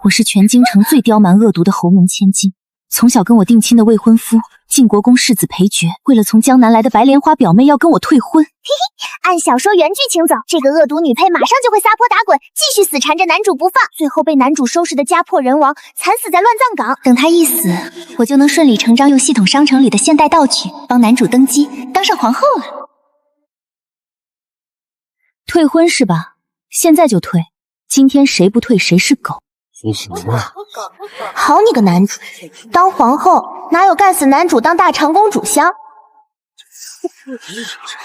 我是全京城最刁蛮恶毒的侯门千金，从小跟我定亲的未婚夫晋国公世子裴爵，为了从江南来的白莲花表妹要跟我退婚。按小说原剧情走，这个恶毒女配马上就会撒泼打滚，继续死缠着男主不放，最后被男主收拾的家破人亡，惨死在乱葬岗。等他一死，我就能顺理成章用系统商城里的现代道具帮男主登基，当上皇后了。退婚是吧？现在就退，今天谁不退谁是狗。好你个男主，当皇后哪有干死男主当大长公主香？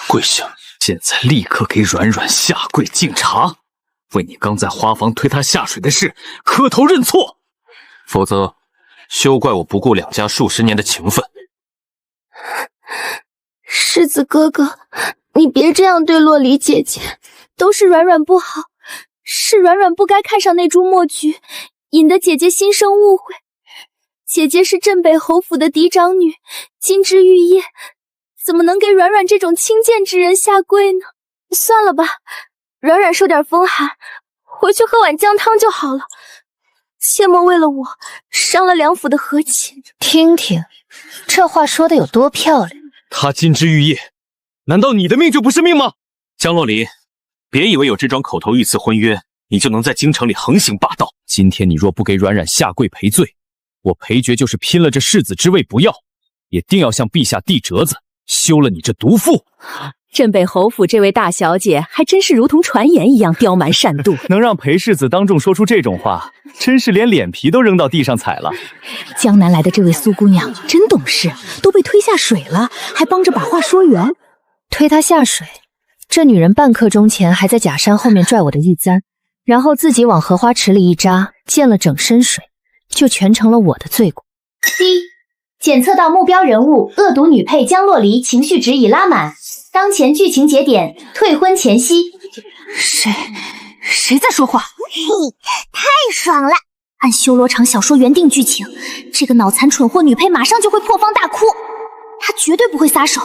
跪下！现在立刻给软软下跪敬茶，为你刚在花房推她下水的事磕头认错，否则休怪我不顾两家数十年的情分。世子哥哥，你别这样对洛离姐姐，都是软软不好，是软软不该看上那株墨菊，引得姐姐心生误会。姐姐是镇北侯府的嫡长女，金枝玉叶，怎么能给软软这种轻贱之人下跪呢？算了吧，软软受点风寒，回去喝碗姜汤就好了，切莫为了我伤了两府的和气。听听，这话说的有多漂亮。她金枝玉叶，难道你的命就不是命吗？江洛离，别以为有这桩口头御赐婚约，你就能在京城里横行霸道。今天你若不给软软下跪赔罪，我裴爵就是拼了这世子之位不要，也定要向陛下递折子，休了你这毒妇。镇北侯府这位大小姐还真是如同传言一样刁蛮善妒，能让裴世子当众说出这种话，真是连脸皮都扔到地上踩了。江南来的这位苏姑娘真懂事，都被推下水了，还帮着把话说圆。推她下水，这女人半刻钟前还在假山后面拽我的玉簪，然后自己往荷花池里一扎，溅了整身水，就全成了我的罪过。D 检测到目标人物恶毒女配江洛离情绪值已拉满，当前剧情节点退婚前夕。谁在说话？嘿，太爽了！按修罗场小说原定剧情，这个脑残蠢货女配马上就会破防大哭，她绝对不会撒手，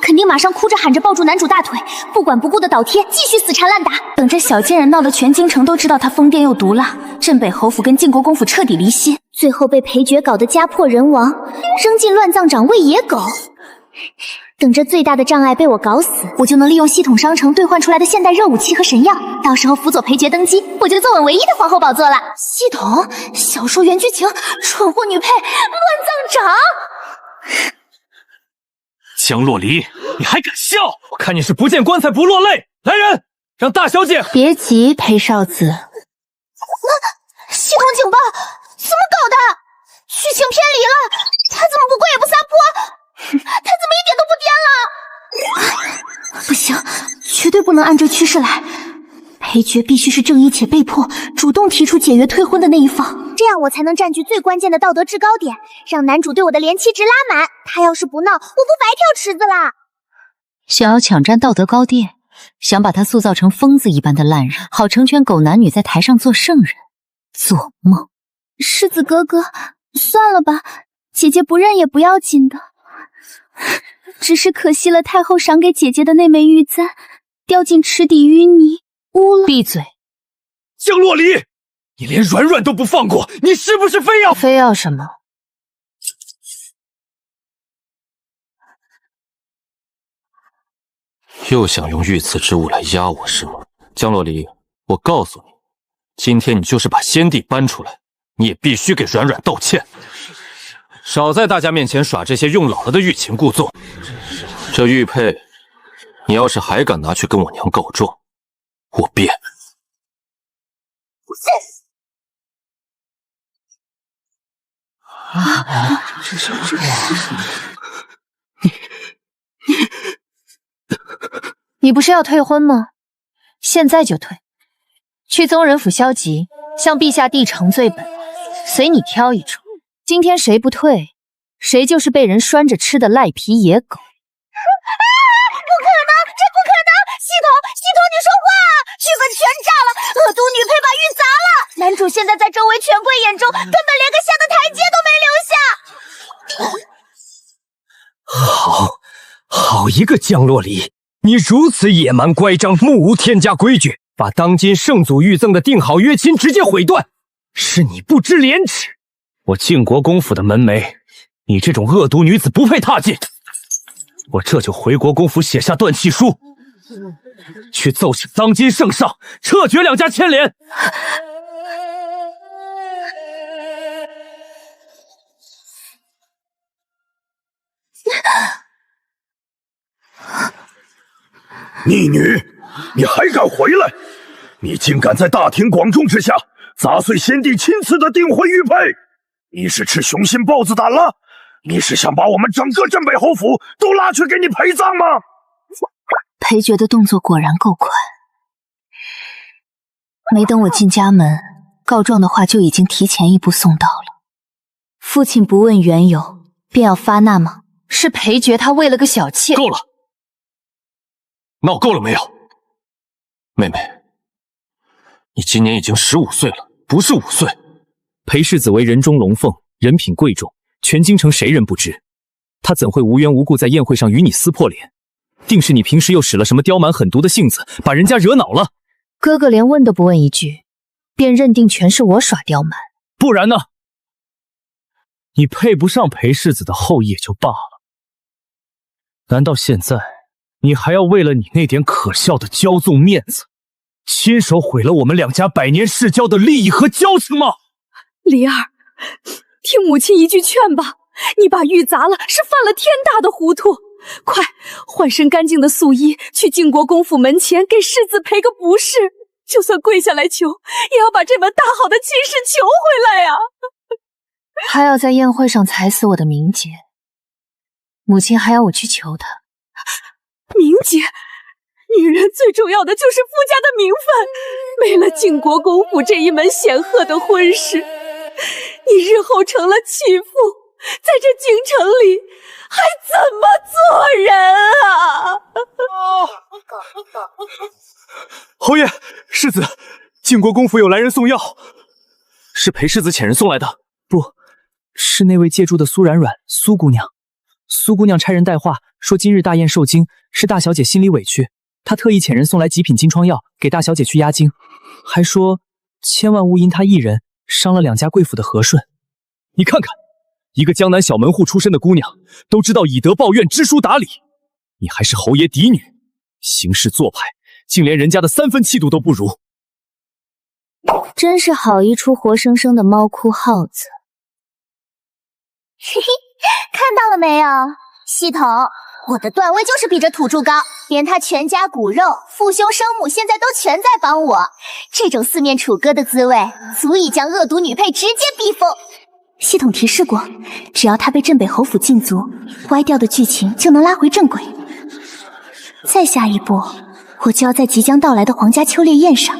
肯定马上哭着喊着抱住男主大腿，不管不顾的倒贴，继续死缠烂打。等这小贱人闹得全京城都知道她疯癫又毒辣，镇北侯府跟晋国公府彻底离心，最后被裴爵搞得家破人亡，扔进乱葬岗喂野狗。等这最大的障碍被我搞死，我就能利用系统商城兑换出来的现代热武器和神药，到时候辅佐裴爵登基，我就坐稳唯一的皇后宝座了。系统小说原剧情，蠢货女配乱葬岗。江洛离，你还敢笑？我看你是不见棺材不落泪。来人，让大小姐……别急，裴少子。系统警报，怎么搞的？剧情偏离了，他怎么不跪也不撒泼？他怎么一点都不颠了？不行，绝对不能按这趋势来。裴爵必须是正义且被迫主动提出解约退婚的那一方，这样我才能占据最关键的道德制高点，让男主对我的怜妻值拉满。他要是不闹，我不白跳池子啦！想要抢占道德高地，想把他塑造成疯子一般的烂人，好成全狗男女在台上做圣人，做梦！世子哥哥，算了吧，姐姐不认也不要紧的。只是可惜了太后赏给姐姐的那枚玉簪，掉进池底淤泥，污了。闭嘴！江洛离，你连软软都不放过，你是不是非要？非要什么？又想用御赐之物来压我是吗？江洛离，我告诉你，今天你就是把先帝搬出来，你也必须给软软道歉。少在大家面前耍这些用老了的欲擒故纵。这玉佩，你要是还敢拿去跟我娘告状，我便……你不是要退婚吗？现在就退，去宗人府消急，向陛下递呈罪本，随你挑一出。今天谁不退，谁就是被人拴着吃的赖皮野狗。不可能，这不可能！系统，你说话啊！剧本全炸了，恶毒女配把玉砸了，男主现在在周围权贵眼中，根本连个下的台阶都没留下。好一个江洛离！你如此野蛮乖张，目无天家规矩，把当今圣祖御赠的定好约亲直接毁断，是你不知廉耻！我靖国公府的门楣，你这种恶毒女子不配踏进。我这就回国公府写下断契书，去奏请当今圣上撤绝两家牵连。逆女，你还敢回来？你竟敢在大庭广众之下砸碎先帝亲赐的订婚玉佩！你是吃雄心豹子胆了？你是想把我们整个镇北侯府都拉去给你陪葬吗？裴爵的动作果然够快，没等我进家门，告状的话就已经提前一步送到了。父亲不问缘由便要发难吗？是裴爵他为了个小妾。够了，闹够了没有？妹妹，你今年已经15岁了，不是5岁。裴世子为人中龙凤，人品贵重，全京城谁人不知？他怎会无缘无故在宴会上与你撕破脸？定是你平时又使了什么刁蛮狠毒的性子，把人家惹恼了。哥哥连问都不问一句，便认定全是我耍刁蛮，不然呢？你配不上裴世子的后裔也就罢了，难道现在你还要为了你那点可笑的骄纵面子，亲手毁了我们两家百年世交的利益和交情吗？离儿，听母亲一句劝吧，你把玉砸了是犯了天大的糊涂，快换身干净的素衣，去靖国公府门前给世子赔个不是，就算跪下来求，也要把这门大好的亲事求回来呀！还要在宴会上踩死我的名节，母亲还要我去求她。名节，女人最重要的就是夫家的名分，没了靖国公府这一门显赫的婚事，你日后成了弃妇，在这京城里还怎么做人啊？侯爷，世子，靖国公府有来人送药，是裴世子遣人送来的。不是那位借住的苏软软，苏姑娘。苏姑娘差人带话说，今日大宴受惊，是大小姐心里委屈，她特意遣人送来极品金疮药给大小姐去压惊，还说千万勿因她一人伤了两家贵府的和顺。你看看，一个江南小门户出身的姑娘，都知道以德报怨，知书达理，你还是侯爷嫡女，行事做派竟连人家的3分气度都不如。真是好一出活生生的猫哭耗子。嘿嘿，看到了没有，系统，我的段位就是比这土著高，连他全家骨肉、父兄生母现在都全在帮我，这种四面楚歌的滋味，足以将恶毒女配直接逼疯。系统提示过，只要他被镇北侯府禁足，歪掉的剧情就能拉回正轨。再下一步，我就要在即将到来的皇家秋猎宴上，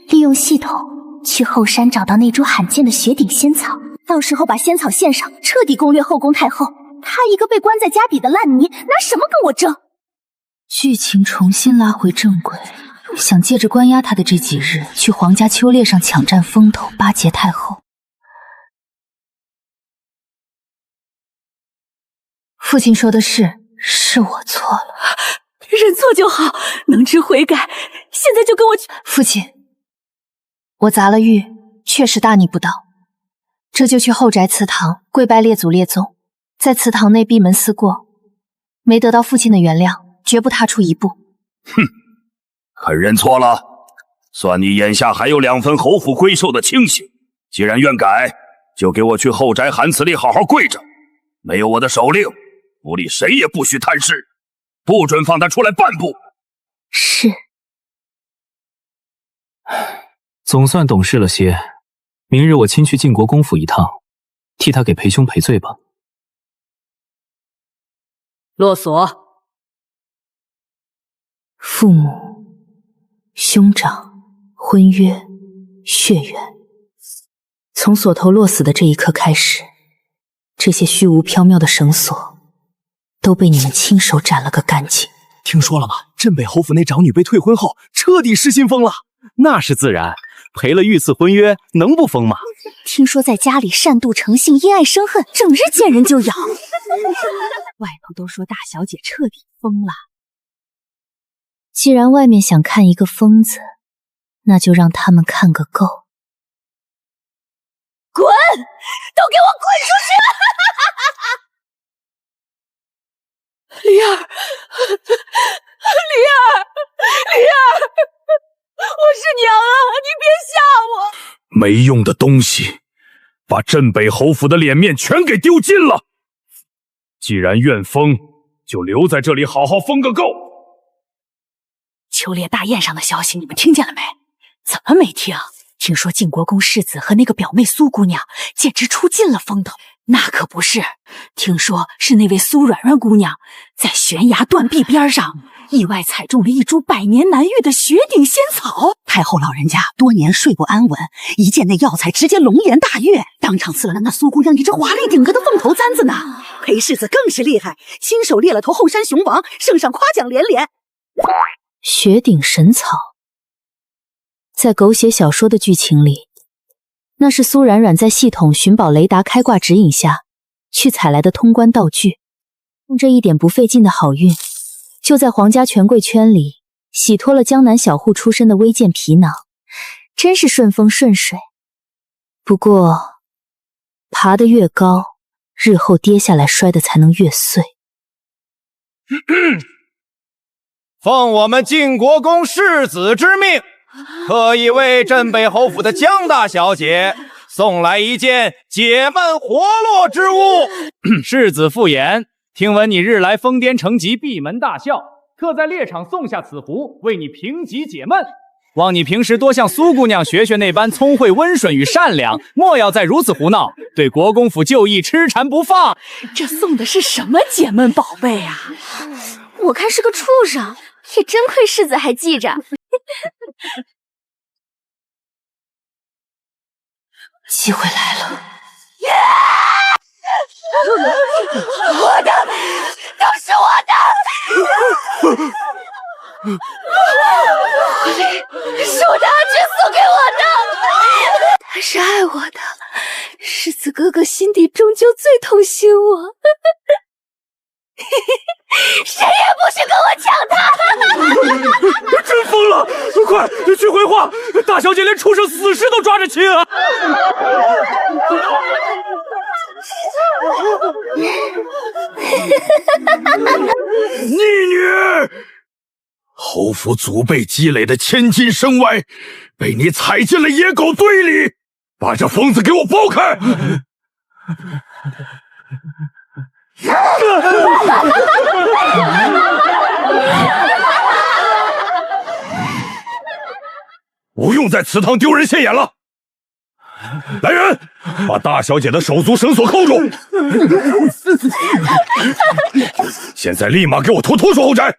利用系统去后山找到那株罕见的雪顶仙草，到时候把仙草献上，彻底攻略后宫太后。她一个被关在家底的烂泥，拿什么跟我争？剧情重新拉回正轨，想借着关押他的这几日，去皇家秋猎上抢占风头，巴结太后。父亲说的是我错了，认错就好，能知悔改。现在就跟我去。父亲，我砸了玉，确实大逆不道，这就去后宅祠堂跪拜列祖列宗，在祠堂内闭门思过，没得到父亲的原谅，绝不踏出一步。哼，肯认错了，算你眼下还有2分侯府归寿的清醒。既然愿改，就给我去后宅寒祠里好好跪着，没有我的手令，府里谁也不许探视，不准放他出来半步。是。总算懂事了些，明日我亲去靖国公府一趟，替他给裴兄赔罪吧。落锁。父母、兄长、婚约、血缘，从锁头落死的这一刻开始，这些虚无缥缈的绳索都被你们亲手斩了个干净。听说了吗？镇北侯府那长女被退婚后，彻底失心疯了。那是自然，赔了御赐婚约，能不疯吗？听说在家里善妒成性，因爱生恨，整日见人就咬。外头都说大小姐彻底疯了。既然外面想看一个疯子，那就让他们看个够。都给我滚出去！李儿，我是娘啊，你别吓我！没用的东西，把镇北侯府的脸面全给丢尽了。既然愿疯，就留在这里好好疯个够。秋猎大宴上的消息你们听见了没？怎么没听？听说靖国公世子和那个表妹苏姑娘简直出尽了风头。那可不是，听说是那位苏软软姑娘在悬崖断壁边上意外采中了一株百年难遇的雪顶仙草。太后老人家多年睡不安稳，一见那药材直接龙颜大悦，当场赐了那苏姑娘一只华丽顶格的凤头簪子呢。裴世子更是厉害，亲手猎了头后山雄王，圣上夸奖连连。雪顶神草，在狗血小说的剧情里，那是苏冉冉在系统寻宝雷达开挂指引下去采来的通关道具，用这一点不费劲的好运，就在皇家权贵圈里洗脱了江南小户出身的微贱皮囊，真是顺风顺水。不过爬得越高，日后跌下来摔得才能越碎。奉我们晋国公世子之命，特意为镇北侯府的江大小姐送来一件解闷活络之物。世子复言，听闻你日来疯癫成疾，闭门大笑，特在猎场送下此壶，为你平疾解闷。望你平时多向苏姑娘学学那般聪慧温顺与善良，莫要再如此胡闹，对国公府就义痴缠不放。这送的是什么解闷宝贝啊？我看是个畜生，也真亏世子还记着。机会来了！我的，都是我的！是我的阿君送给我的，他是爱我的，世子哥哥心底终究最痛惜我。谁也不许跟我抢他！真疯了！快去回话，大小姐连畜生死尸都抓着亲啊！逆女！侯府祖辈积累的千金生歪，被你踩进了野狗堆里！把这疯子给我剥开！不用在祠堂丢人现眼了！来人，把大小姐的手足绳索扣住！现在立马给我拖出后宅！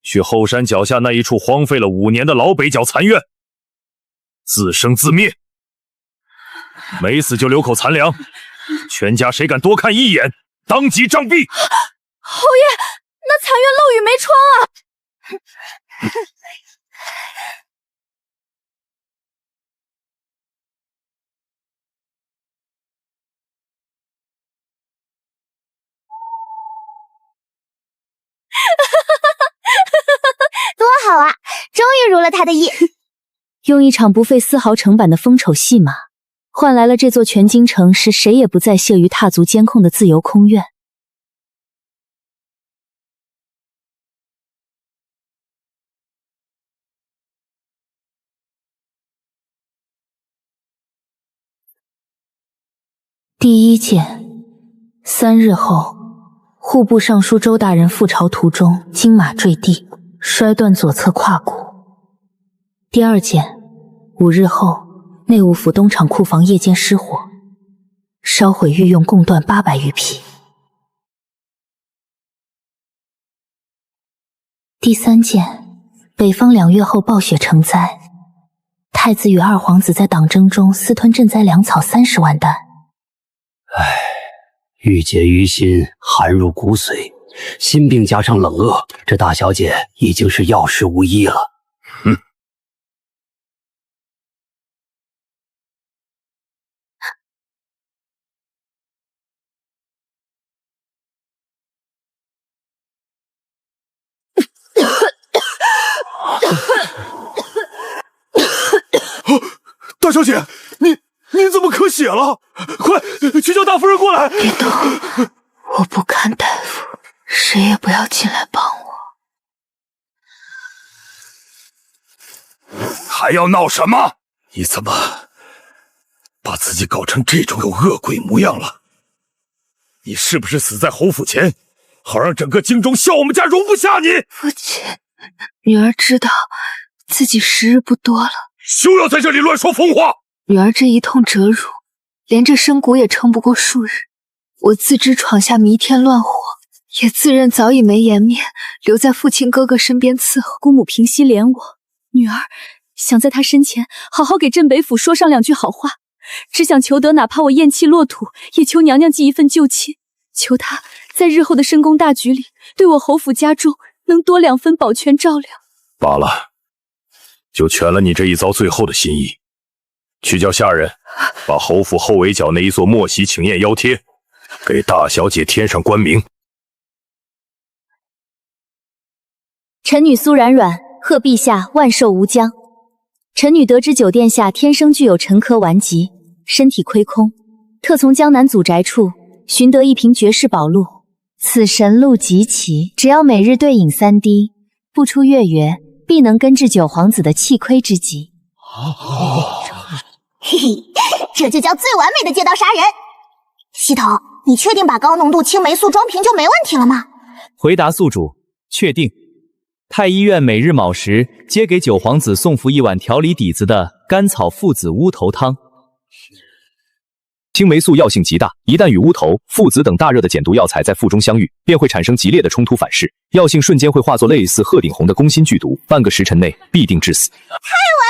去后山脚下那一处荒废了5年的老北角残院，自生自灭。没死就留口残粮，全家谁敢多看一眼，当即杖毙！侯爷，那残院漏雨没窗啊！多好啊！终于如了他的意。用一场不费丝毫成本的风丑戏码，换来了这座全京城市谁也不再屑于踏足监控的自由空院。第1件，3日后，户部尚书周大人赴朝途中金马坠地，摔断左侧胯骨。第2件，5日后，内务府东厂库房夜间失火，烧毁御用贡缎800余匹。第3件，北方2月后暴雪成灾，太子与2皇子在党争中私吞赈灾粮草30万担。郁结于心，寒入骨髓，心病加上冷饿，这大小姐已经是药石无医了。哼！大小姐，你您怎么咳血了？快去叫大夫人过来！别动，我不看大夫，谁也不要进来帮我。还要闹什么？你怎么把自己搞成这种有恶鬼模样了？你是不是死在侯府前，好让整个京中笑我们家容不下你？父亲，女儿知道自己时日不多了，休要在这里乱说疯话！女儿这一通折辱，连这身骨也撑不过数日。我自知闯下弥天乱祸，也自认早已没颜面留在父亲哥哥身边伺候。姑母平息怜我，女儿想在他身前好好给镇北府说上两句好话，只想求得哪怕我咽气落土，也求娘娘寄一份旧亲，求她在日后的深宫大局里，对我侯府家中能多2分保全照料。罢了，就全了你这一遭最后的心意。去叫下人把侯府后围角那一座莫喜请宴邀帖给大小姐添上官名。臣女苏冉冉贺陛下万寿无疆。臣女得知九殿下天生具有沉疴顽疾，身体亏空，特从江南祖宅处寻得一瓶绝世宝露。此神露极奇，只要每日对饮3滴，不出月圆，必能根治九皇子的气亏之疾。嘿嘿，这就叫最完美的借刀杀人。系统，你确定把高浓度青霉素装瓶就没问题了吗？回答宿主，确定。太医院每日卯时皆给九皇子送服1碗调理底子的甘草附子乌头汤。青霉素药性极大，一旦与乌头、附子等大热的碱毒药材在腹中相遇，便会产生激烈的冲突反噬，药性瞬间会化作类似鹤顶红的攻心剧毒，半个时辰内必定致死。太完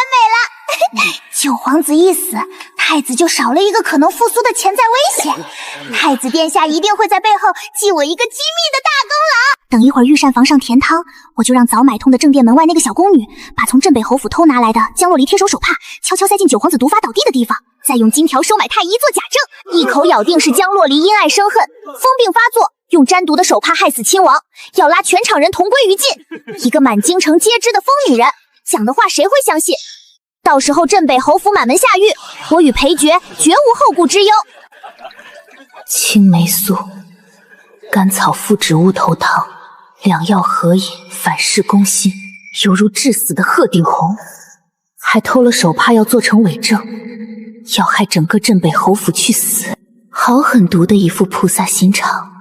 美了！九皇子一死，太子就少了一个可能复苏的潜在危险。太子殿下一定会在背后记我一个机密的大功劳。等一会儿御膳房上甜汤，我就让早买通的正殿门外那个小宫女，把从镇北侯府偷拿来的江洛离贴手手帕悄悄塞进九皇子毒发倒地的地方，再用金条收买太医做假证，一口咬定是江洛离因爱生恨，疯病发作，用沾毒的手帕害死亲王，要拉全场人同归于尽。一个满京城皆知的疯女人，讲的话谁会相信？到时候镇北侯府满门下狱，我与裴爵绝无后顾之忧。青霉素、甘草附子乌头汤，两药合饮，反噬攻心，犹如致死的鹤顶红。还偷了手帕要做成伪证，要害整个镇北侯府去死，好狠毒的一副菩萨心肠。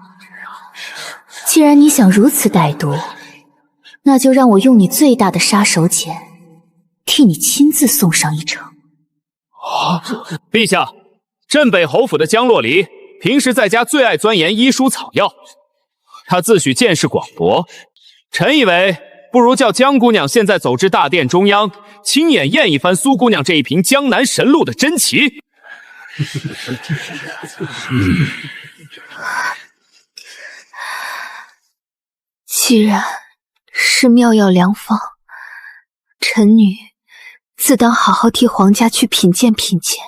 既然你想如此歹毒，那就让我用你最大的杀手锏，替你亲自送上一程。陛下，镇北侯府的江洛离平时在家最爱钻研医书草药，他自诩见识广博，臣以为不如叫江姑娘现在走至大殿中央，亲眼验一番苏姑娘这一瓶江南神露的真奇。既然是妙药良方，臣女自当好好替皇家去品鉴品鉴。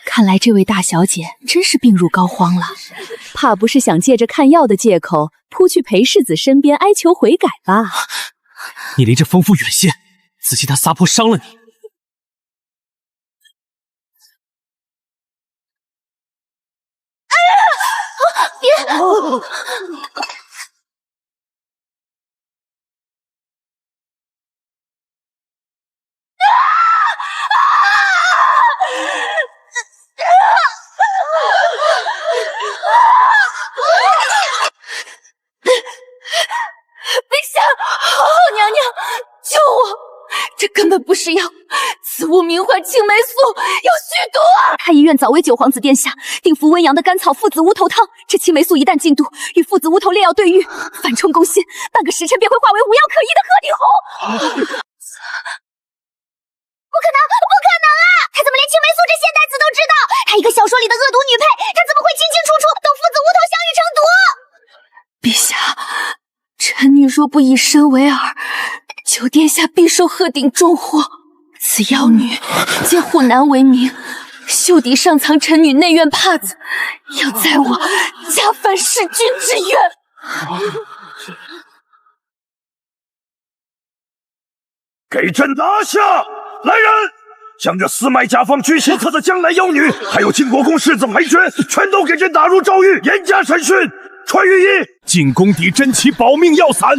看来这位大小姐真是病入膏肓了，怕不是想借着看药的借口扑去裴世子身边哀求悔改吧？你离这疯妇远些，仔细他撒泼伤了你。别！陛下，后娘娘，救我！这根本不是药，此物名唤青霉素，有剧毒啊！太医院早为九皇子殿下定服温阳的甘草附子乌头汤，这青霉素一旦进肚，与附子乌头烈药对遇，反冲攻心，半个时辰便会化为无药可医的鹤顶红。不可能啊！他怎么连青霉素这仙带子都知道？他一个小说里的恶毒女配，他怎么会清清楚楚懂附子乌头相遇成毒？陛下，臣女若不以身为饵，求殿下必受鹤顶重祸。此妖女借护男为名，袖底上藏臣女内院帕子，要宰我家犯弑君之冤。给朕拿下！来人，将这私卖家访居心叵的江南妖女，还有靖国公世子裴爵，全都给朕打入诏狱，严加审讯。传御医，进宫敌珍其保命要伞，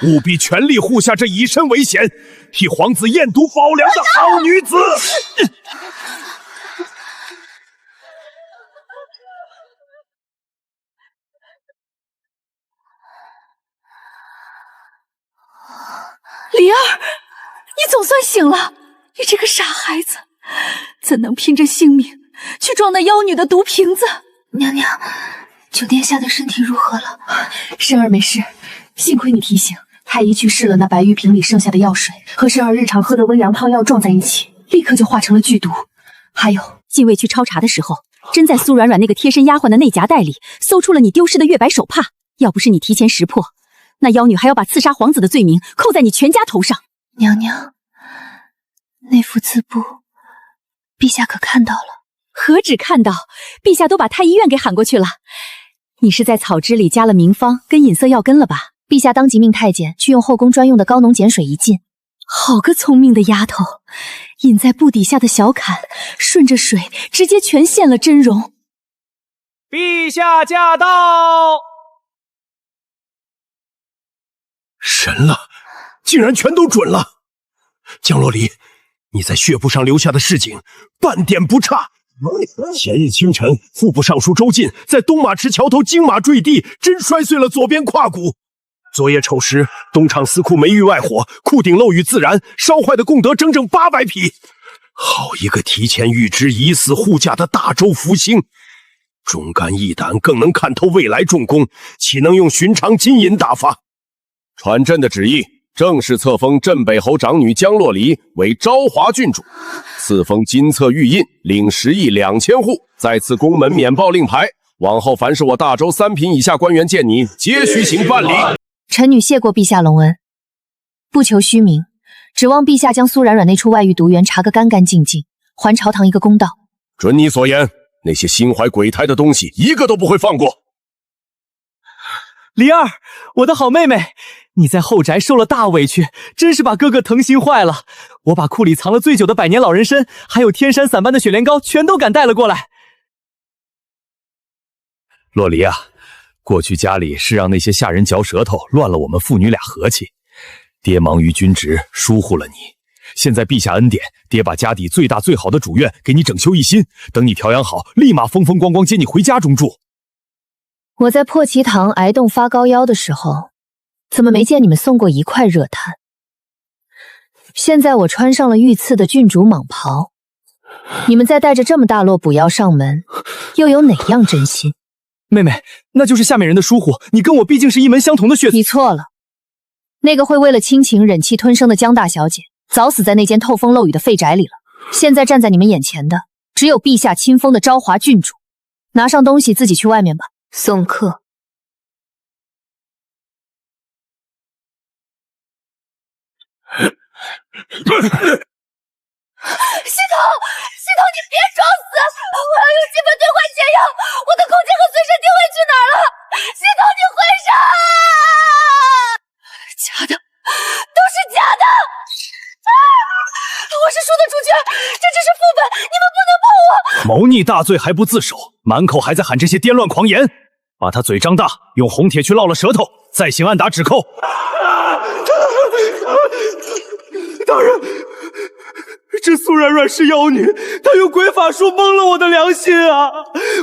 务必全力护下这以身为险，替皇子验毒保良的好女子。灵儿，你总算醒了！你这个傻孩子，怎能拼着性命去撞那妖女的毒瓶子？娘娘，九殿下的身体如何了？申儿没事，幸亏你提醒。太医去试了那白玉瓶里剩下的药水，和申儿日常喝的温阳汤药撞在一起，立刻就化成了剧毒。还有，禁卫去抄查的时候，真在苏软软那个贴身丫鬟的内夹袋里搜出了你丢失的月白手帕。要不是你提前识破，那妖女还要把刺杀皇子的罪名扣在你全家头上。娘娘，那幅字簿，陛下可看到了？何止看到，陛下都把太医院给喊过去了。你是在草汁里加了名方跟隐色药根了吧？陛下当即命太监去用后宫专用的高浓碱水一浸。好个聪明的丫头，隐在布底下的小坎，顺着水直接全现了真容。陛下驾到！神了，竟然全都准了！江洛离，你在血布上留下的示警半点不差。前日清晨，副部尚书周进在东马池桥头金马坠地，真摔碎了左边胯骨。昨夜丑时，东厂司库煤狱外火，库顶漏雨自燃，烧坏的共得整整800匹。好一个提前预知以死护驾的大周福星，忠肝义胆，更能看透未来重功，岂能用寻常金银打发？传朕的旨意，正式册封镇北侯长女江洛离为昭华郡主，赐封金册玉印，领10亿2000户，再赐宫门免报令牌。往后凡是我大周3品以下官员见你，皆须行办理。臣女谢过陛下隆恩，不求虚名，指望陛下将苏软软那处外域毒源查个干干净净，还朝堂一个公道。准你所言，那些心怀鬼胎的东西，一个都不会放过。离儿，我的好妹妹，你在后宅受了大委屈，真是把哥哥疼心坏了。我把库里藏了最久的百年老人参，还有天山散班的雪莲膏，全都赶带了过来。洛离啊，过去家里是让那些下人嚼舌头，乱了我们父女俩和气。爹忙于军职，疏忽了你。现在陛下恩典，爹把家底最大最好的主院给你整修一新，等你调养好，立马风风光光接你回家中住。我在破奇堂挨冻发高腰的时候，怎么没见你们送过一块热炭？现在我穿上了御赐的郡主蟒袍，你们再带着这么大摞补药上门，又有哪样真心？妹妹，那就是下面人的疏忽，你跟我毕竟是一门相同的血。你错了，那个会为了亲情忍气吞声的江大小姐，早死在那间透风漏雨的废宅里了。现在站在你们眼前的，只有陛下亲封的昭华郡主。拿上东西，自己去外面吧。送客。系统，你别装死！我要用积分兑换解药，我的空间和随身定位去哪儿了？系统，你回神！假的，都是假的！我是书的主角，这只是副本，你们不能碰我！谋逆大罪还不自首，满口还在喊这些颠乱狂言，把他嘴张大，用红铁去烙了舌头，再行按打指扣。大人，这苏软软是妖女，她用鬼法术蒙了我的良心啊！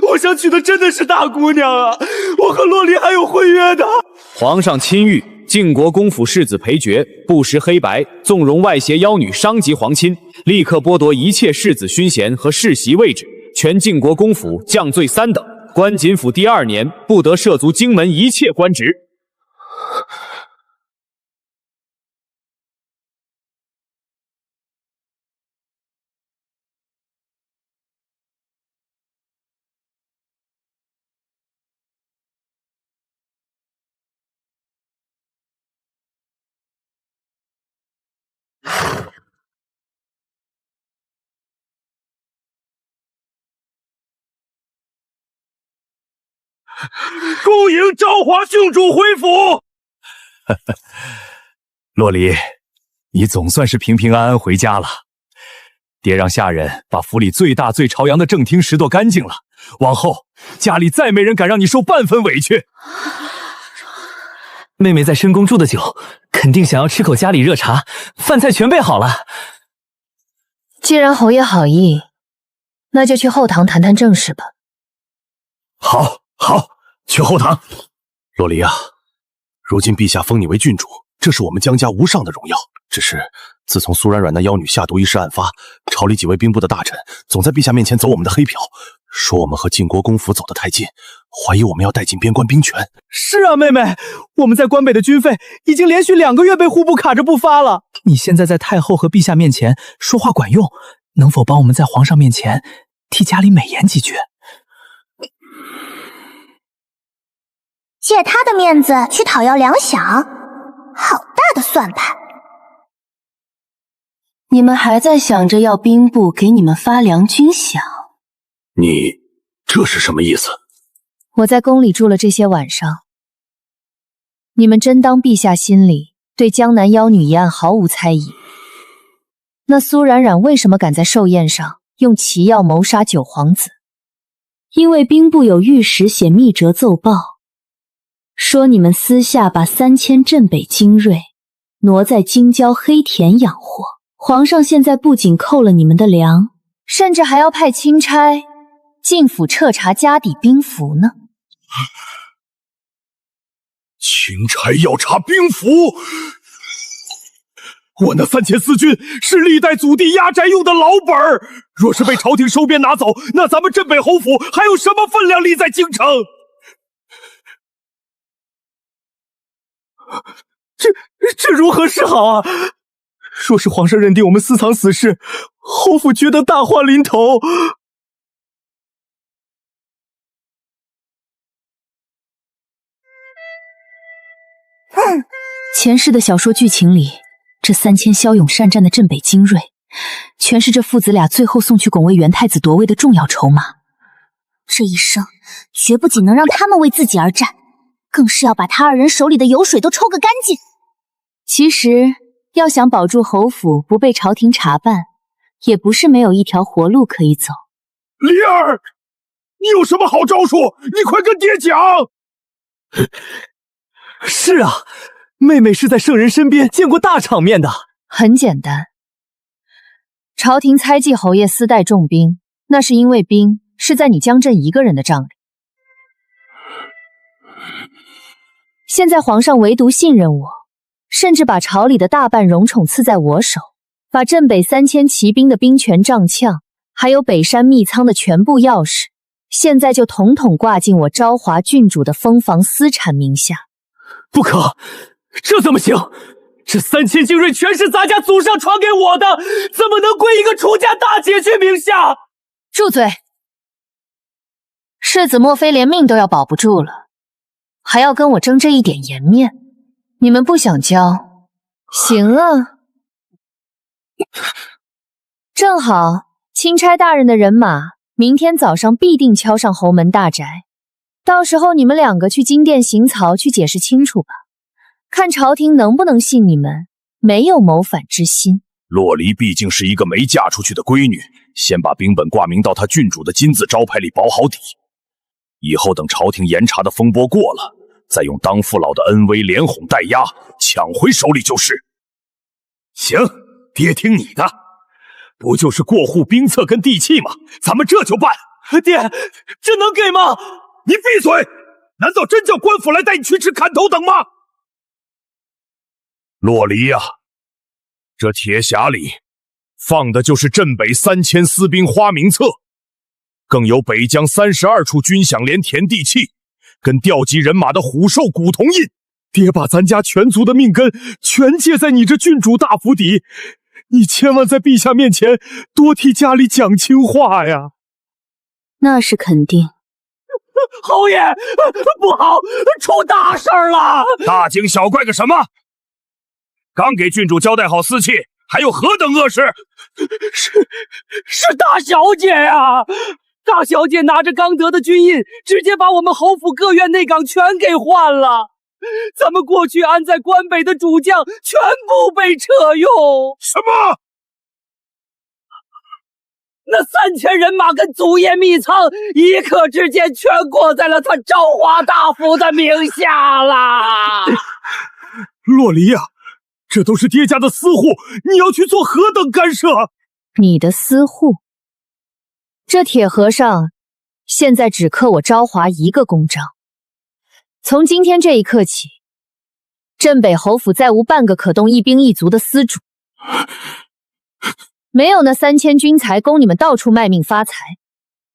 我想娶的真的是大姑娘啊！我和洛离还有婚约的。皇上亲谕，晋国公府世子裴爵不识黑白，纵容外邪妖女伤及皇亲，立刻剥夺一切世子勋衔和世袭位置，全晋国公府降罪3等，关锦府第2年不得涉足京门一切官职。恭迎昭华郡主回府。洛离，你总算是平平安安回家了。爹让下人把府里最大最朝阳的正厅拾掇干净了，往后家里再没人敢让你受半分委屈。妹妹在深宫住的久，肯定想要吃口家里热茶，饭菜全备好了。既然侯爷好意，那就去后堂谈谈正事吧。好，去后堂。洛离啊，如今陛下封你为郡主，这是我们江家无上的荣耀。只是自从苏软软那妖女下毒一事案发，朝里几位兵部的大臣总在陛下面前走我们的黑瓢，说我们和晋国公府走得太近，怀疑我们要带进边关兵权。是啊，妹妹，我们在关北的军费已经连续2个月被户部卡着不发了。你现在在太后和陛下面前说话管用，能否帮我们在皇上面前替家里美言几句？借他的面子去讨要粮饷，好大的算盘！你们还在想着要兵部给你们发粮军饷？你这是什么意思？我在宫里住了这些晚上，你们真当陛下心里对江南妖女一案毫无猜疑？那苏冉冉为什么敢在寿宴上用奇药谋杀九皇子？因为兵部有御史写密折奏报，说你们私下把3000镇北精锐挪在京郊黑田养活。皇上现在不仅扣了你们的粮，甚至还要派钦差进府彻查家底兵符呢。钦差要查兵符？我那3000私军是历代祖弟压寨用的老本儿，若是被朝廷收编拿走，那咱们镇北侯府还有什么分量立在京城？这如何是好啊？若是皇上认定我们私藏此事，侯府觉得大患临头。前世的小说剧情里，这3000骁勇善战的镇北精锐，全是这父子俩最后送去拱卫元太子夺位的重要筹码。这一生绝不仅能让他们为自己而战，更是要把他2人手里的油水都抽个干净。其实要想保住侯府不被朝廷查办，也不是没有一条活路可以走。离儿，你有什么好招数？你快跟爹讲！是啊，妹妹是在圣人身边见过大场面的。很简单，朝廷猜忌侯爷私带重兵，那是因为兵是在你江镇一个人的帐里。现在皇上唯独信任我，甚至把朝里的大半荣宠赐在我手，把镇北3000骑兵的兵权帐炕，还有北山密仓的全部钥匙，现在就统统挂进我昭华郡主的封房私产名下。不可，这怎么行？这3000精锐全是咱家祖上传给我的，怎么能归一个出家大姐去名下？住嘴！世子莫非连命都要保不住了，还要跟我争这一点颜面？你们不想交？行啊，正好钦差大人的人马明天早上必定敲上侯门大宅，到时候你们2个去金殿行曹去解释清楚吧，看朝廷能不能信你们没有谋反之心。洛离毕竟是一个没嫁出去的闺女，先把兵本挂名到她郡主的金字招牌里保好底，以后等朝廷严查的风波过了，再用当父老的恩威连哄带压抢回手里就是。行，爹听你的，不就是过户兵册跟地契吗？咱们这就办。爹，这能给吗？你闭嘴！难道真叫官府来带你去吃砍头等吗？洛离呀，这铁匣里放的就是镇北3000私兵花名册，更有北疆32处军饷连田地契，跟调集人马的虎兽古铜印。爹把咱家全族的命根全借在你这郡主大府底，你千万在陛下面前多替家里讲清话呀！那是肯定。侯爷，不好，出大事了！大惊小怪个什么？刚给郡主交代好私契，还有何等恶事？是大小姐呀！大小姐拿着刚得的军印，直接把我们侯府各院内岗全给换了。咱们过去安在关北的主将全部被撤用。什么？那3000人马跟祖业秘仓一刻之间全过在了他昭华大夫的名下啦！洛离呀，这都是爹家的私户，你要去做何等干涉？你的私户？这铁和尚现在只克我昭华一个公章。从今天这一刻起，镇北侯府再无半个可动一兵一卒的私主。没有那3000军财供你们到处卖命发财，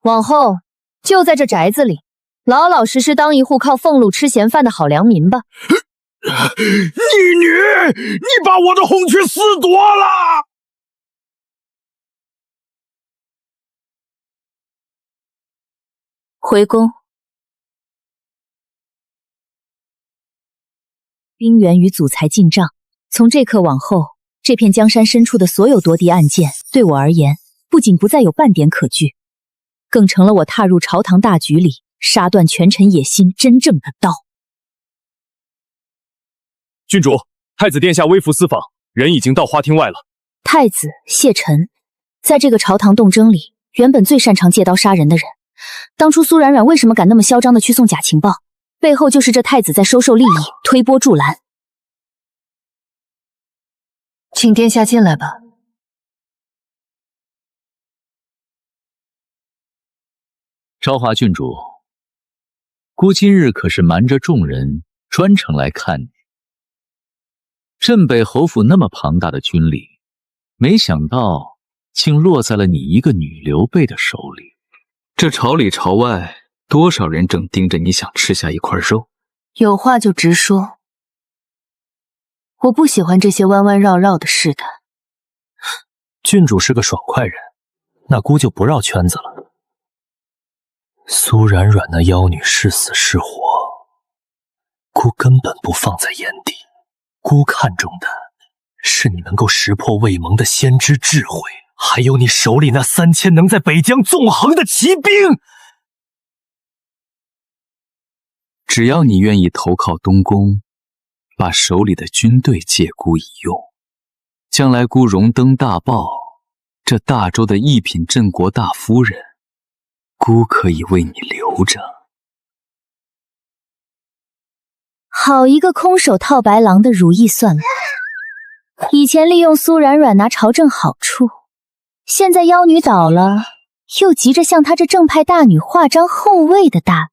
往后就在这宅子里老老实实当一户靠俸禄吃闲饭的好良民吧。逆女，你把我的红裙撕夺了！回宫。兵源与祖财进账，从这刻往后，这片江山深处的所有夺嫡案件，对我而言，不仅不再有半点可惧，更成了我踏入朝堂大局里杀断权臣野心真正的刀。郡主，太子殿下微服私访，人已经到花厅外了。太子谢晨，在这个朝堂斗争里，原本最擅长借刀杀人的人，当初苏冉冉为什么敢那么嚣张的去送假情报？背后就是这太子在收受利益，推波助澜。请殿下进来吧。昭华郡主，孤今日可是瞒着众人专程来看你。镇北侯府那么庞大的军力，没想到竟落在了你一个女刘备的手里。这朝里朝外，多少人正盯着你想吃下一块肉？有话就直说，我不喜欢这些弯弯绕绕的试探。郡主是个爽快人，那姑就不绕圈子了。苏冉冉那妖女是死是活，姑根本不放在眼底。姑看中的是你能够识破魏蒙的先知智慧，还有你手里那3000能在北疆纵横的骑兵。只要你愿意投靠东宫，把手里的军队借姑一用，将来姑荣登大报，这大周的一品镇国大夫人，姑可以为你留着。好一个空手套白狼的如意算盘！以前利用苏冉冉拿朝政好处，现在妖女倒了，又急着向她这正派大女画张后位的大。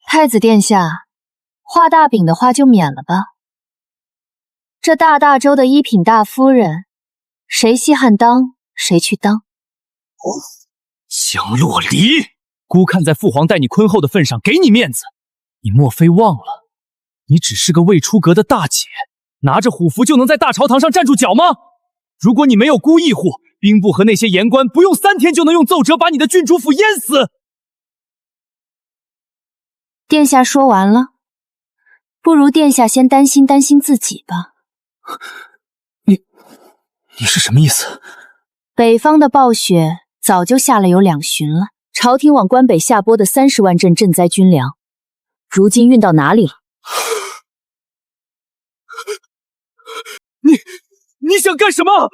太子殿下，画大饼的话就免了吧。这大周的一品大夫人，谁稀罕当谁去当。江洛离，姑看在父皇待你坤厚的份上，给你面子，你莫非忘了，你只是个未出阁的大姐，拿着虎符就能在大朝堂上站住脚吗？如果你没有姑义护，兵部和那些言官不用3天就能用奏折把你的郡主府淹死。殿下说完了，不如殿下先担心自己吧。你是什么意思？北方的暴雪早就下了有2旬了，朝廷往关北下拨的30万镇赈灾军粮，如今运到哪里了？你想干什么？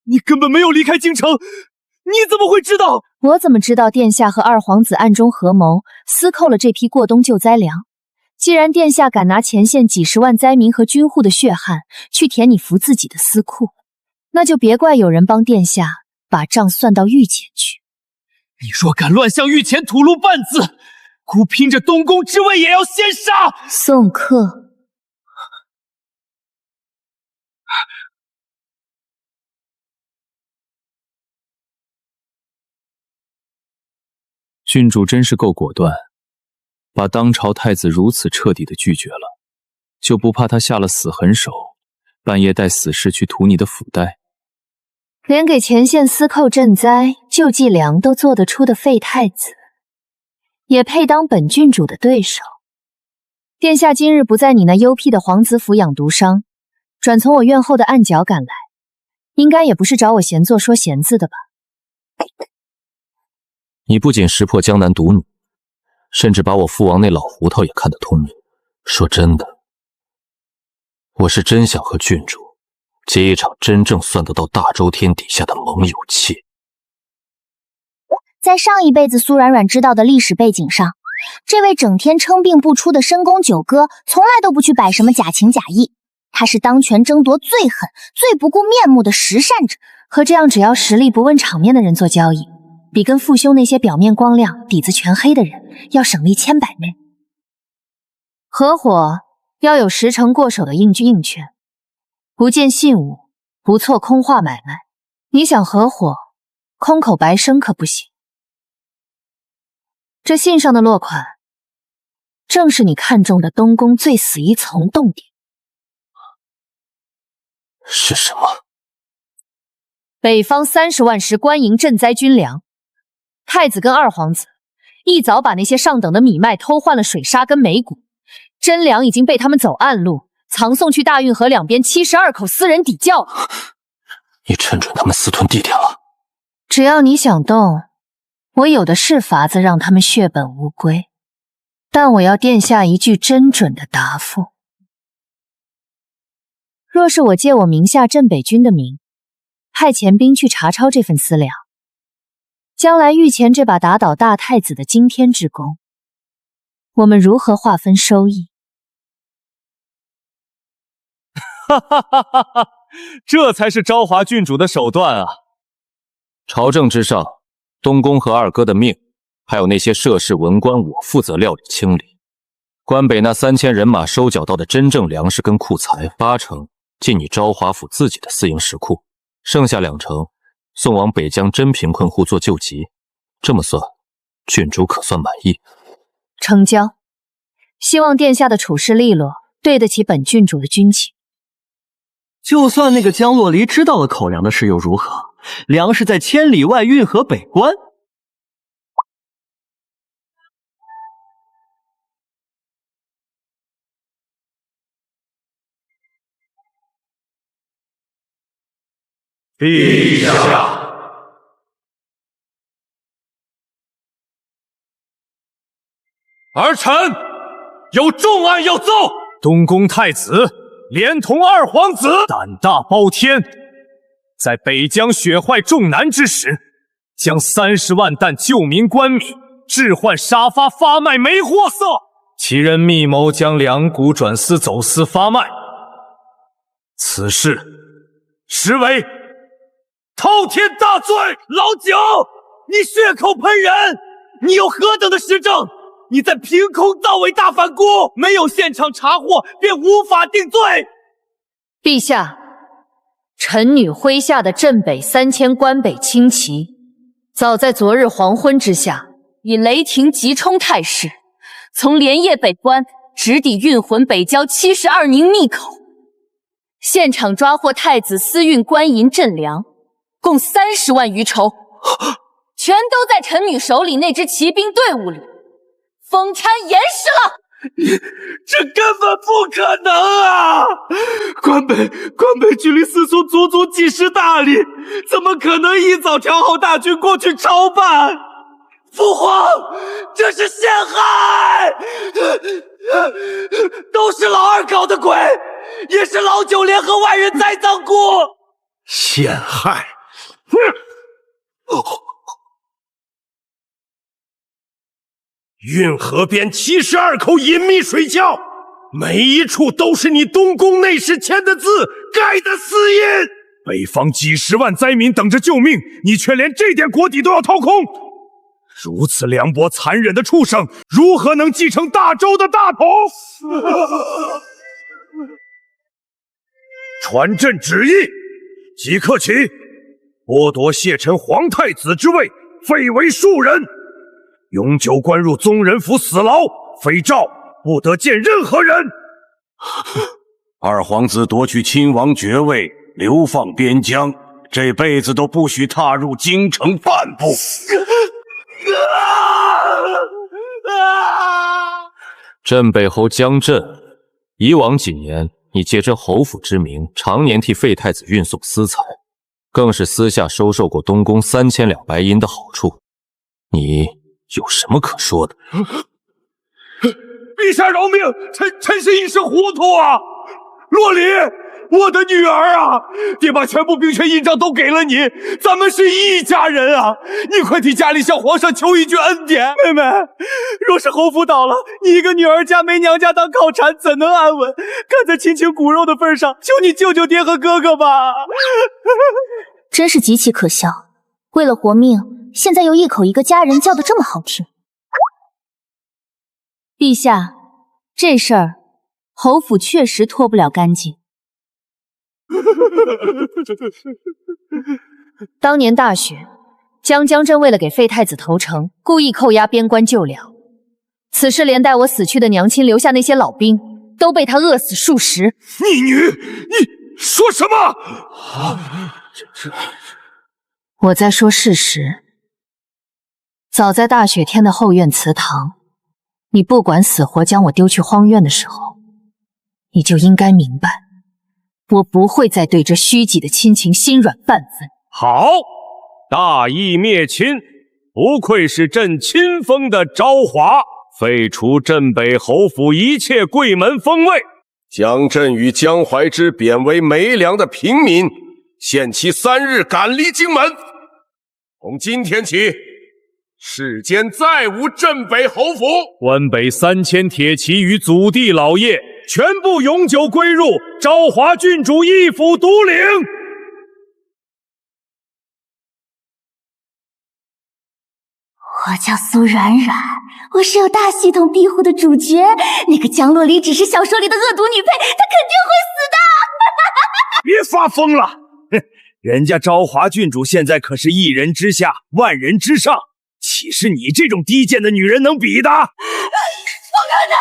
你根本没有离开京城，你怎么会知道？我怎么知道殿下和二皇子暗中合谋，私扣了这批过冬救灾粮？既然殿下敢拿前线几10万灾民和军户的血汗去填你扶自己的私库，那就别怪有人帮殿下把账算到御前去。你若敢乱向御前吐露半字，姑拼着东宫之位也要先杀！送客。郡主真是够果断，把当朝太子如此彻底的拒绝了，就不怕他下了死狠手，半夜带死士去屠你的府袋？连给前线私扣赈灾、救济粮都做得出的废太子，也配当本郡主的对手？殿下今日不在你那幽僻的皇子府养毒伤，转从我院后的暗角赶来，应该也不是找我闲坐说闲字的吧？你不仅识破江南毒女，甚至把我父王那老胡头也看得通。说真的，我是真想和郡主结一场真正算得到大周天底下的盟友契。在上一辈子苏软软知道的历史背景上，这位整天称病不出的深宫九哥，从来都不去摆什么假情假意。他是当权争夺最狠、最不顾面目的实善者，和这样只要实力不问场面的人做交易，比跟父兄那些表面光亮、底子全黑的人要省力千百倍。合伙要有10成过手的应据应权，不见信物，不做空话买卖。你想合伙，空口白声可不行。这信上的落款，正是你看中的东宫最死一层动点。是什么？北方30万石官营赈灾军粮，太子跟二皇子一早把那些上等的米麦偷换了水沙跟眉骨，真粮已经被他们走暗路藏送去大运河两边72口私人底窖了。你趁准他们私吞地点了？只要你想动，我有的是法子让他们血本无归，但我要殿下一句真准的答复。若是我借我名下镇北军的名，派钱兵去查抄这份私粮，将来御前这把打倒大太子的惊天之功，我们如何划分收益？哈哈哈哈哈！这才是昭华郡主的手段啊！朝政之上，东宫和二哥的命，还有那些涉事文官，我负责料理清理。关北那3000人马收缴到的真正粮食跟库财，8成进你昭华府自己的私营石库，剩下2成送往北疆真贫困户做救济。这么算，郡主可算满意。成交。希望殿下的处事利落，对得起本郡主的军情。就算那个江洛离知道了口粮的事又如何？粮食在千里外运河北关。陛下，儿臣有重案要奏。东宫太子连同二皇子胆大包天，在北疆血坏重男之时，将30万担救民官米置换沙发发卖没货色，其人密谋将粮谷转私走私发卖，此事实为滔天大罪！老九，你血口喷人，你有何等的实证？你在凭空造伪大反骨，没有现场查获便无法定罪。陛下，臣女麾下的镇北3000关北轻骑，早在昨日黄昏之下，以雷霆急冲态势，从连夜北关直抵运魂北郊72宁密口，现场抓获太子私运官银赈粮，共30万余筹，全都在臣女手里那支骑兵队伍里。封参严实了！这根本不可能啊！关北距离四苏足足几十大里，怎么可能一早调好大军过去抄办？父皇，这是陷害！都是老二搞的鬼，也是老九联合外人栽赃过。陷害！运河边72口隐秘水窖，每一处都是你东宫内侍签的字，盖的私印。北方几十万灾民等着救命，你却连这点国底都要掏空。如此凉薄残忍的畜生，如何能继承大周的大统？传朕旨意，即刻起，剥夺谢臣皇太子之位，废为庶人。永久关入宗人府死牢，非诏不得见任何人。二皇子夺取亲王爵位，流放边疆，这辈子都不许踏入京城半步。镇北侯江震，以往几年你借着侯府之名，常年替废太子运送私财，更是私下收受过东宫3000两白银的好处，你有什么可说的？陛下饶命，臣是一时糊涂啊！洛离，我的女儿啊！爹把全部兵权印章都给了你，咱们是一家人啊！你快替家里向皇上求一句恩典。妹妹，若是侯府倒了，你一个女儿家没娘家当靠缠，怎能安稳？看在亲情骨肉的份上，求你救救爹和哥哥吧！真是极其可笑，为了活命，现在又一口一个家人叫得这么好听。陛下，这事儿侯府确实脱不了干净。当年大选，江真为了给废太子投诚，故意扣押边关救粮。此事连带我死去的娘亲留下那些老兵，都被他饿死数十。逆女，你说什么？我在说事实。早在大雪天的后院祠堂，你不管死活将我丢去荒院的时候，你就应该明白，我不会再对这虚己的亲情心软半分。好，大义灭亲，不愧是朕亲封的昭华，废除镇北侯府一切贵门封位，将朕与江怀之贬为没粮的平民，限期3日赶离京门。从今天起，世间再无镇北侯府，关北3000铁骑与祖地老爷全部永久归入昭华郡主一府独领。我叫苏软软，我是有大系统庇护的主角。那个江洛离只是小说里的恶毒女配，她肯定会死的。别发疯了，哼！人家昭华郡主现在可是一人之下，万人之上，岂是你这种低贱的女人能比的？不可能，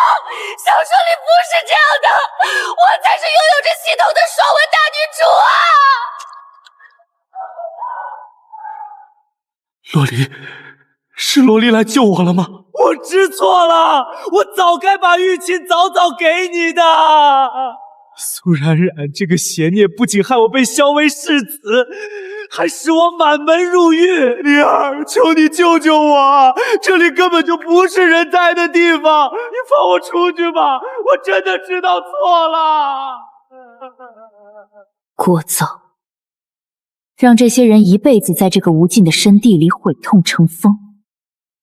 小说里不是这样的，我才是拥有着系统的爽文大女主啊！洛离，是洛离来救我了吗？我知错了，我早该把玉琴早给你的。苏冉冉这个邪孽不仅害我被削为世子，还使我满门入狱。灵儿，求你救救我，这里根本就不是人待的地方，你放我出去吧，我真的知道错了。聒噪，让这些人一辈子在这个无尽的深地里悔痛成风，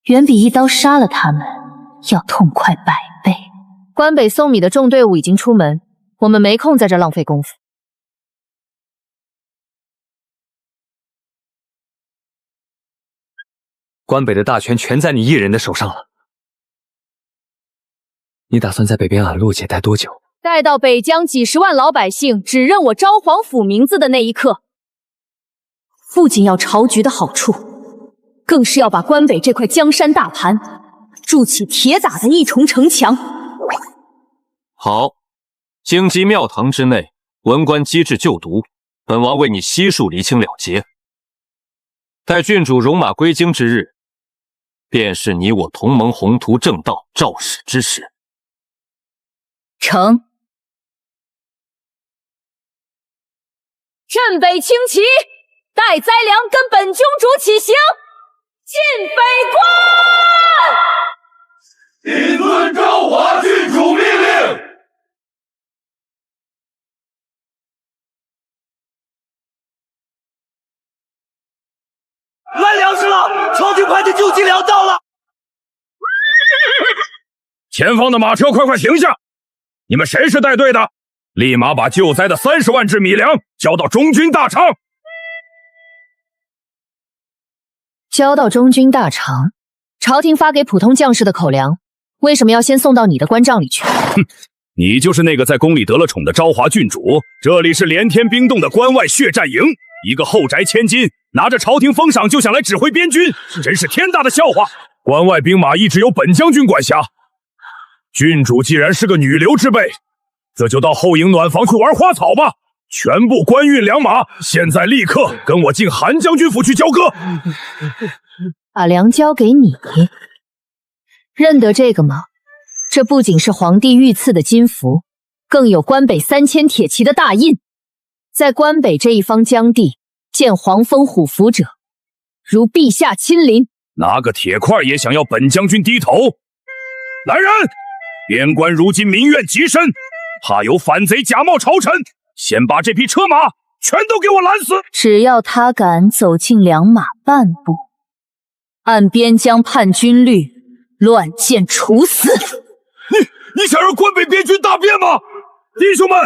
远比一刀杀了他们要痛快100倍。关北送米的众队伍已经出门，我们没空在这浪费功夫。关北的大权全在你一人的手上了。你打算在北边俺陆姐待多久？待到北疆几10万老百姓只认我昭皇府名字的那一刻。不仅要朝局的好处，更是要把关北这块江山大盘筑起铁打的一重城墙。好，京畿庙堂之内，文官机智就读，本王为你悉数厘清了结。待郡主戎马归京之日，便是你我同盟宏图正道肇始之时。成。镇北轻骑，待灾粮跟本君主起行，进北关。谨遵昭华郡主命令。来粮食了，朝廷派的救济粮到了。前方的马车快停下！你们谁是带队的？立马把救灾的30万只米粮交到中军大厂。交到中军大厂，朝廷发给普通将士的口粮，为什么要先送到你的关帐里去？哼，你就是那个在宫里得了宠的昭华郡主。这里是连天冰冻的关外血战营，一个后宅千金拿着朝廷封赏就想来指挥边军，真是天大的笑话。关外兵马一直由本将军管辖，郡主既然是个女流之辈，这就到后营暖房去玩花草吧。全部官运良马，现在立刻跟我进韩将军府去交割。把粮交给你，认得这个吗？这不仅是皇帝御赐的金符，更有关北3000铁骑的大印。在关北这一方疆地，见黄蜂虎符者，如陛下亲临。拿个铁块也想要本将军低头？来人！边关如今民怨极深，怕有反贼假冒朝臣，先把这匹车马全都给我拦死！只要他敢走进两马半步，按边疆叛军律，乱箭处死。你想让关北边军大变吗？弟兄们，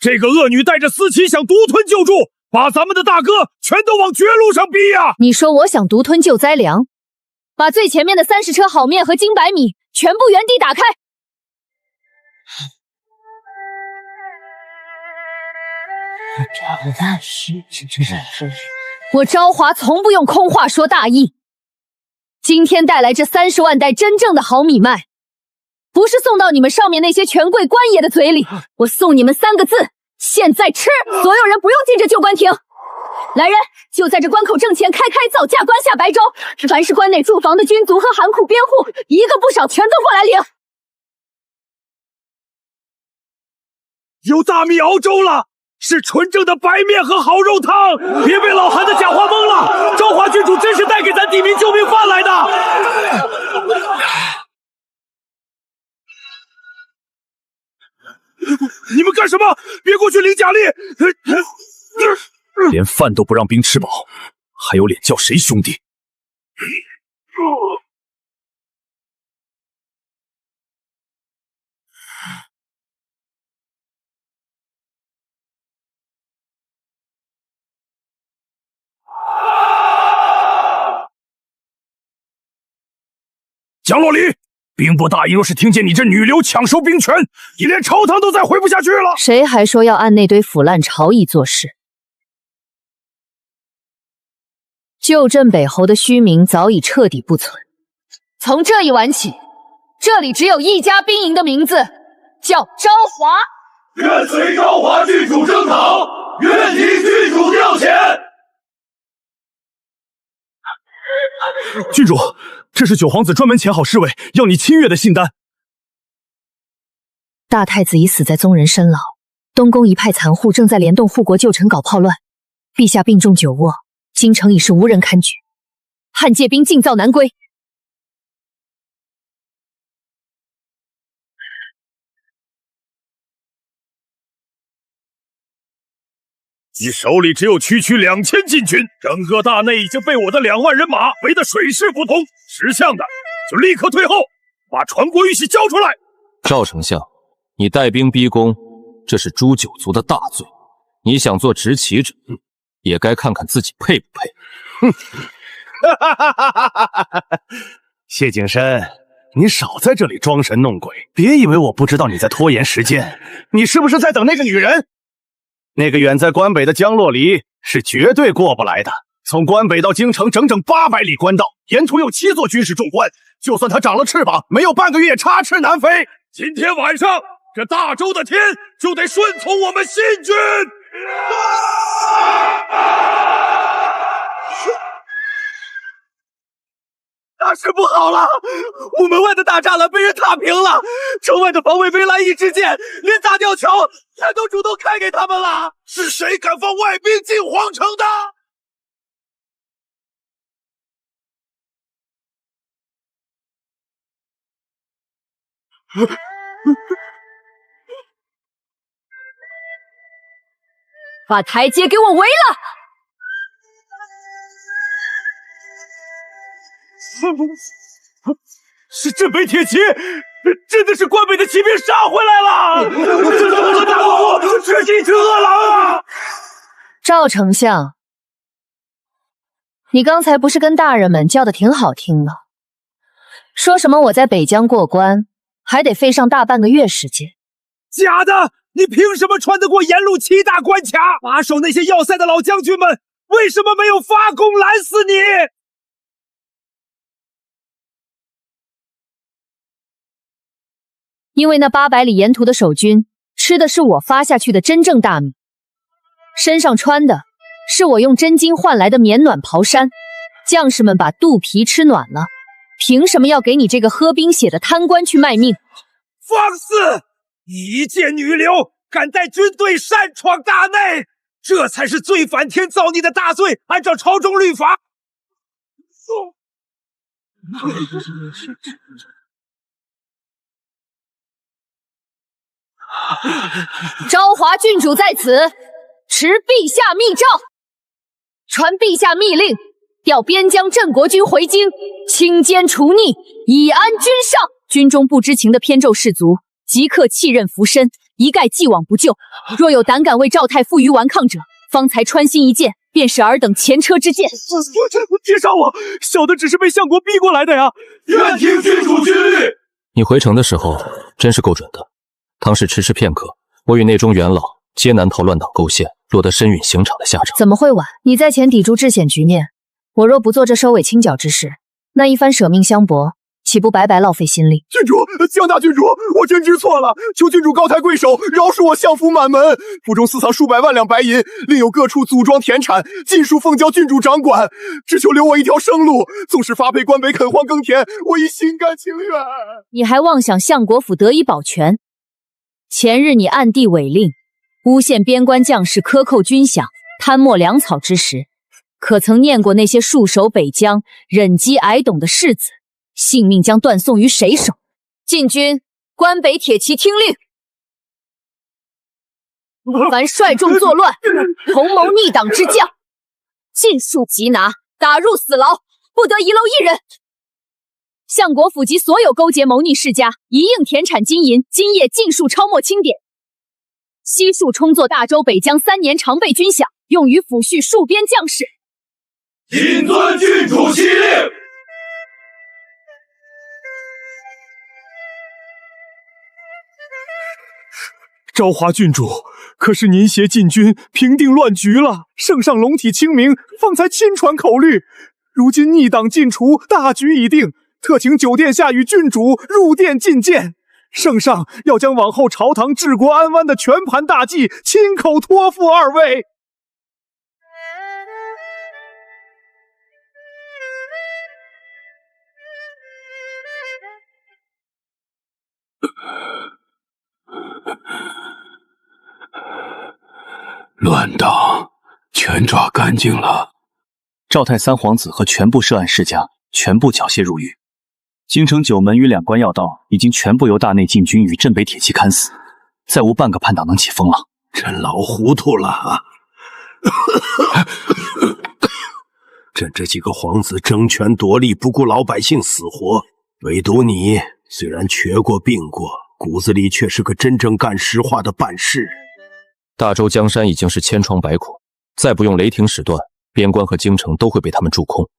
这个恶女带着私情想独吞救助，把咱们的大哥全都往绝路上逼呀！你说我想独吞救灾粮，把最前面的30车好面和精白米全部原地打开。我昭华从不用空话说大义，今天带来这30万袋真正的好米麦，不是送到你们上面那些权贵官爷的嘴里，我送你们3个字：现在吃！所有人不用进这旧官亭，来人，就在这关口正前开造价，关下白粥。凡是关内驻防的军卒和寒苦边户，一个不少，全都过来领。有大米熬粥了，是纯正的白面和好肉汤，别被老韩的假话蒙了。昭华郡主真是带给咱地民救命饭来的。你们干什么？别过去领奖励！连饭都不让兵吃饱，还有脸叫谁兄弟？江洛离，兵部大营若是听见你这女流抢收兵权，你连朝堂都再回不下去了。谁还说要按那堆腐烂朝议做事？旧镇北侯的虚名早已彻底不存。从这一晚起，这里只有一家兵营的名字，叫昭华。愿随昭华郡主征讨，愿替郡主调遣。郡主，这是九皇子专门遣好侍卫要你亲阅的信单。大太子已死在宗人身牢，东宫一派残户正在联动护国旧臣搞炮乱，陛下病重久卧，京城已是无人堪举，汉界兵尽造南归。你手里只有区2000禁军，整个大内已经被我的2万人马围得水泄不通。识相的就立刻退后，把传国玉玺交出来。赵丞相，你带兵逼宫，这是诛九族的大罪。你想做执旗者，也该看看自己配不配。谢景深，你少在这里装神弄鬼，别以为我不知道你在拖延时间。你是不是在等那个女人？那个远在关北的江洛离是绝对过不来的。从关北到京城整整800里官道，沿途有7座军事重关，就算他长了翅膀，没有半个月插翅难飞。今天晚上，这大周的天就得顺从我们信君。大事不好了！午门外的大栅栏被人踏平了，城外的防卫兵来意之间，连大吊桥全都主动开给他们了。是谁敢放外兵进皇城的？把台阶给我围了！是镇北铁骑，真的是关北的骑兵杀回来了！这他妈的大国父是一只饿狼啊！赵丞相，你刚才不是跟大人们叫的挺好听的，说什么我在北疆过关还得费上大半个月时间？假的！你凭什么穿得过沿路7大关卡？把守那些要塞的老将军们为什么没有发功拦死你？因为那800里沿途的守军吃的是我发下去的真正大米，身上穿的是我用真金换来的绵暖袍衫，将士们把肚皮吃暖了，凭什么要给你这个喝冰血的贪官去卖命？放肆！你一介女流，敢带军队擅闯大内，这才是罪反天造逆的大罪！按照朝中律法，昭华郡主在此，持陛下密诏，传陛下密令，调边疆镇国军回京，清奸除逆，以安君上。军中不知情的偏胄士卒，即刻弃刃扶身，一概既往不咎。若有胆敢为赵太负隅顽抗者，方才穿心一剑，便是尔等前车之鉴。别杀我，小的只是被相国逼过来的呀！愿听郡主军令。你回城的时候真是够准的。倘使迟迟片刻，我与内中元老皆难逃乱党勾线，落得身陨刑场的下场。怎么会晚？你在前抵住治险局面，我若不做这收尾清剿之事，那一番舍命相搏，岂不白白浪费心力？郡主，江大郡主，我真知错了，求郡主高抬贵手，饶恕我相府满门。府中私藏数百万两白银，另有各处祖庄田产，尽数奉交郡主掌管，只求留我一条生路。纵使发配关北垦荒耕田，我亦心甘情愿。你还妄想相国府得以保全？前日你暗地违令，诬陷边关将士克扣军饷、贪没粮草之时，可曾念过那些戍守北疆、忍饥挨冻的士子，性命将断送于谁手？禁军，关北铁骑听令，凡率众作乱、同谋逆党之将，尽数缉拿，打入死牢，不得遗漏一人。相国府及所有勾结谋逆世家，一应田产金银，今夜尽数抄没清点，悉数充作大周北疆3年常备军饷，用于抚恤戍边将士。谨遵郡主敕令。昭华郡主，可是您携禁军平定乱局了，圣上龙体清明，方才亲传口谕，如今逆党尽除，大局已定，特请九殿下与郡主入殿觐见。圣上要将往后朝堂治国安危的全盘大计亲口托付二位。乱党全抓干净了，赵太三皇子和全部涉案世家全部缴械入狱。京城九门与两关要道已经全部由大内禁军与镇北铁骑看死，再无半个叛党能起风浪。朕老糊涂了啊！朕这几个皇子争权夺利，不顾老百姓死活，唯独你虽然瘸过病过，骨子里却是个真正干实话的办事人。大周江山已经是千疮百孔，再不用雷霆使断，边关和京城都会被他们蛀空。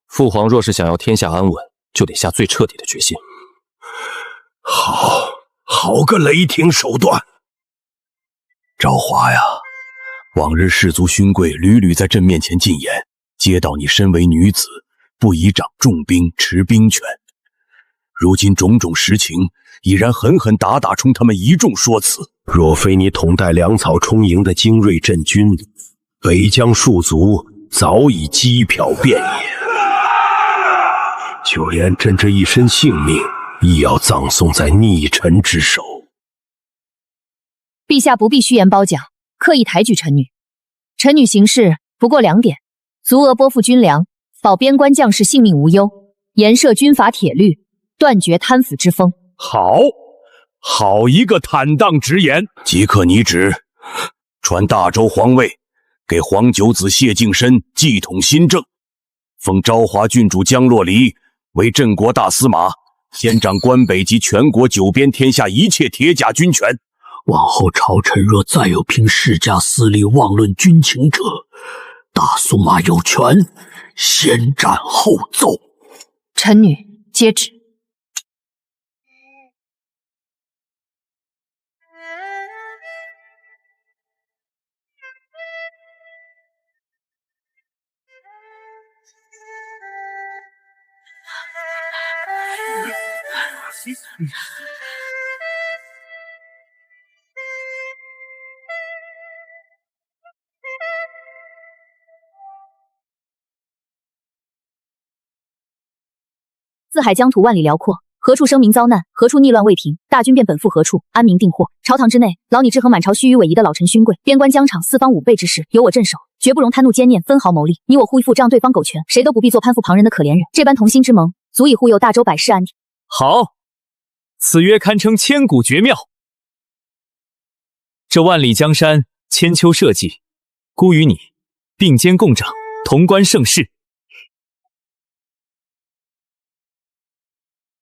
父皇若是想要天下安稳，就得下最彻底的决心。好个雷霆手段！昭华呀，往日士族勋贵屡屡在朕面前进言，皆道你身为女子，不宜掌重兵，持兵权。如今种种实情，已然狠狠打冲他们一众说辞。若非你统带粮草充盈的精锐镇军，北疆戍卒早已击漂遍野，就连朕这一身性命，亦要葬送在逆臣之手。陛下不必虚言褒奖，刻意抬举臣女。臣女行事不过2点：足额拨付军粮，保边关将士性命无忧；严设军法铁律，断绝贪腐之风。好一个坦荡直言！即刻拟旨，传大周皇位给皇九子谢敬深继统新政，封昭华郡主江洛离为镇国大司马，先掌关北及全国9边天下一切铁甲军权。往后朝臣若再有凭世家私利妄论军情者，大司马有权先斩后奏。臣女接旨。四海疆土万里辽阔，何处生民遭难，何处逆乱未平，大军便本赴何处，安民定祸。朝堂之内，老拟制衡满朝虚与委蛇的老臣勋贵，边关疆场四方武备之事，由我镇守，绝不容贪怒奸念，分毫谋利。你我互一付，这样对方苟全，谁都不必做攀附旁人的可怜人。这般同心之盟，足以护佑大周百世安定。好，此约堪称千古绝妙。这万里江山，千秋社稷，孤与你并肩共掌，潼关盛世。